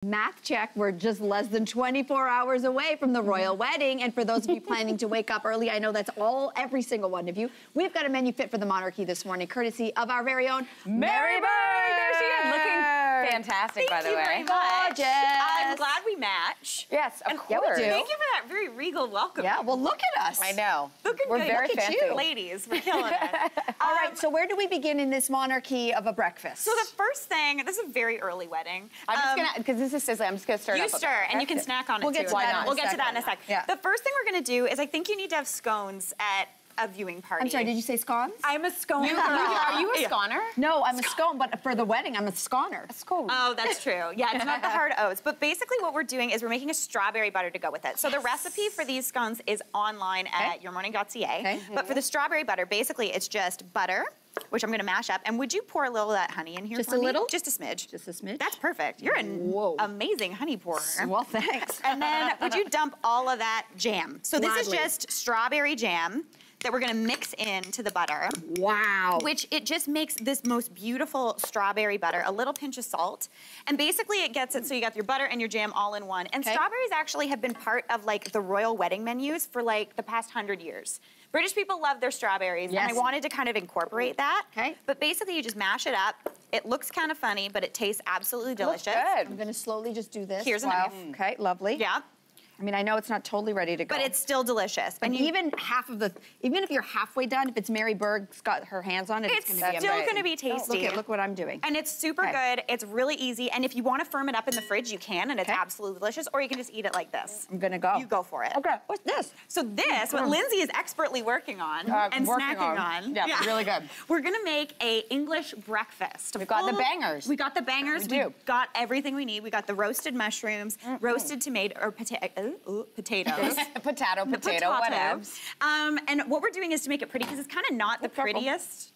Math check, we're just less than 24 hours away from the royal wedding. And for those of you planning to wake up early, I know that's every single one of you. We've got a menu fit for the monarchy this morning, courtesy of our very own Mary Berg. There she is, looking fantastic, by the way. Thank you very much. Gorgeous. I'm glad we match. Yes, of course. Yeah, we do. Thank you for that very regal welcome. Yeah, well, look at us. I know. Looking We're good. very Look at fancy. you. Ladies, we're killing it. All right, so where do we begin in this monarchy of a breakfast? So the first thing, this is a very early wedding. I'm just gonna, because this is sizzling, I'm just gonna stir it You up. stir, and you can snack on We'll it get too. to that in a We'll get to that in a second. sec. Yeah. The first thing we're gonna do is I think you need to have scones at a viewing party. I'm sorry, did you say scones? I'm a scone girl. Are you a sconer? No, I'm a scone, but for the wedding, I'm a sconer. A scone. Oh, that's true. Yeah, it's not the hard O's. But basically what we're doing is we're making a strawberry butter to go with it. So the recipe for these scones is online at yourmorning.ca. Okay. But for the strawberry butter, basically it's just butter, which I'm gonna mash up. And would you pour a little of that honey in here Just for a me? little? Just a smidge. Just a smidge? That's perfect. You're an amazing honey pourer. Well, thanks. And then would you dump all of that jam? So this Gladly. is just strawberry jam that we're gonna mix into the butter. Wow. Which it just makes this most beautiful strawberry butter, a little pinch of salt. And basically it gets it so you got your butter and your jam all in one. And strawberries actually have been part of like the royal wedding menus for like the past 100 years. British people love their strawberries, and I wanted to kind of incorporate that. Okay. But basically you just mash it up. It looks kind of funny, but it tastes absolutely delicious. Good. I'm gonna slowly just do this. Here's a wow. knife. Okay, lovely. Yeah. I mean, I know it's not totally ready to go. But it's still delicious. And even half of the, even if you're halfway done, if it's Mary Berg's got her hands on it, it's gonna be still amazing. gonna be tasty. Look what I'm doing. And it's super good. It's really easy. And if you want to firm it up in the fridge, you can, and it's absolutely delicious. Or you can just eat it like this. I'm gonna go. You go for it. Okay, what's this? So this, what Lindsey is expertly working on and snacking on. Yeah, really good. We're gonna make a English breakfast. We've got the bangers. We got the bangers. We do. We've got everything we need. We got the roasted mushrooms, roasted tomato or potatoes. Potato, The whatever. And what we're doing is to make it pretty because it's kind of not the prettiest.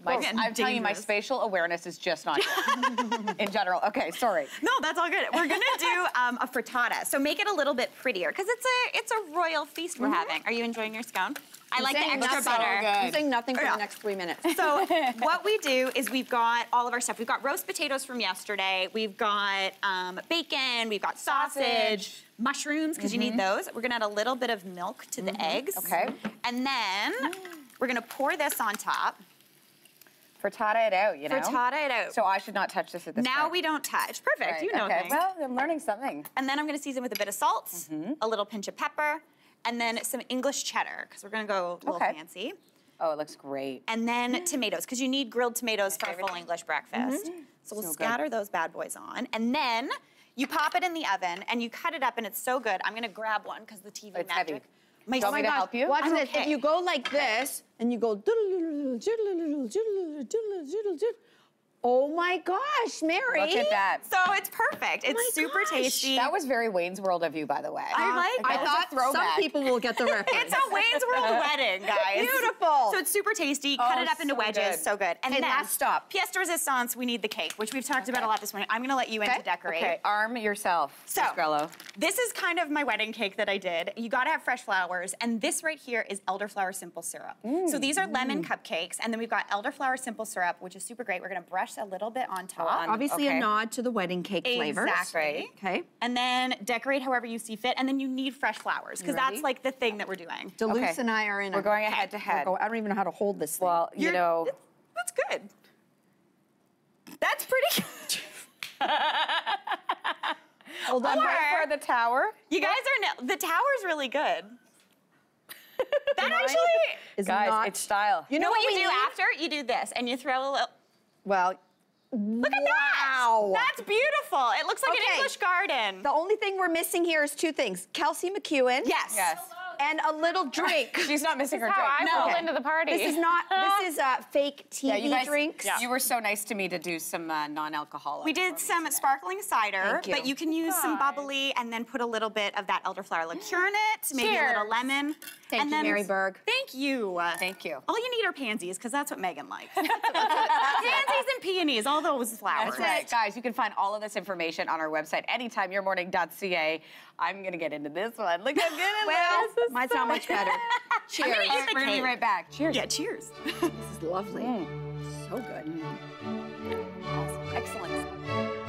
I'm telling you, my spatial awareness is just not good in general. Okay, sorry. No, that's all good. We're gonna do a frittata, so make it a little bit prettier because it's a royal feast we're having. Are you enjoying your scone? I like the extra butter. I'm saying nothing for the next 3 minutes. So what we do is we've got all of our stuff. We've got roast potatoes from yesterday. We've got bacon. We've got sausage, mushrooms, because you need those. We're gonna add a little bit of milk to the eggs. Okay. And then we're gonna pour this on top. Frittata it out, you know? Frittata it out. So I should not touch this at this now point. we don't touch. Perfect, Right, you know okay. things. Well, I'm learning something. And then I'm gonna season with a bit of salt, a little pinch of pepper, and then some English cheddar, because we're gonna go a little fancy. Oh, it looks great. And then tomatoes, because you need grilled tomatoes for a full English breakfast. So we'll scatter those bad boys on. And then you pop it in the oven and you cut it up and it's so good. I'm gonna grab one because the TV It's magic. heavy. My Want me to help you? Watch I'm this. okay. If you go like this and you go, oh my gosh, Mary. Look at that. So it's perfect. It's super tasty. That was very Wayne's World of you, by the way. I like I it. thought some throwback. people will get the reference. It's a Wayne's World wedding, guys. Beautiful. So it's super tasty. Cut it up into so wedges. good. So good. And Okay, then, last stop. pièce de résistance, we need the cake, which we've talked about a lot this morning. I'm going to let you in to decorate. Okay, arm yourself, So, Miss Grelo. this is kind of my wedding cake that I did. You gotta have fresh flowers, and this right here is elderflower simple syrup. So these are lemon cupcakes, and then we've got elderflower simple syrup, which is super great. We're gonna brush a little bit on top. Obviously Okay. a nod to the wedding cake flavors. Exactly. Okay. And then decorate however you see fit, and then you need fresh flowers, because ready? that's like the thing that we're doing. Deluce Okay. and I are in We're going head to head. I don't even know how to hold this thing. Well, you know. That's good. That's pretty good. Hold on. Or- For the tower. You guys are, the tower's really good. That actually, Is Guys, not, it's style. you know what you we do need? after? You do this, and you throw a little, Well, look at that! That's beautiful. It looks like an Okay. English garden. the only thing we're missing here is two things. Kelsey McEwen. Yes. Yes. And a little drink. She's not missing her drink. I No. roll into the party. This is not, this is fake TV you guys, drinks. You were so nice to me to do some non-alcoholic. We did some sparkling cider, Thank you. but you can use some bubbly and then put a little bit of that elderflower liqueur in it, maybe a little Cheers. lemon. Thank and you, then, Mary Berg. Thank you. Thank you. All you need are pansies, because that's what Megan likes. Pansies and peonies, all those flowers. That's right. Guys, you can find all of this information on our website, anytimeyourmorning.ca. I'm going to get into this one. Look how good it Well, looks. mine's not much better. Cheers. gonna eat the We're going to be cake. right back. Cheers. Yeah, cheers. This is lovely. So good. Awesome. Excellent.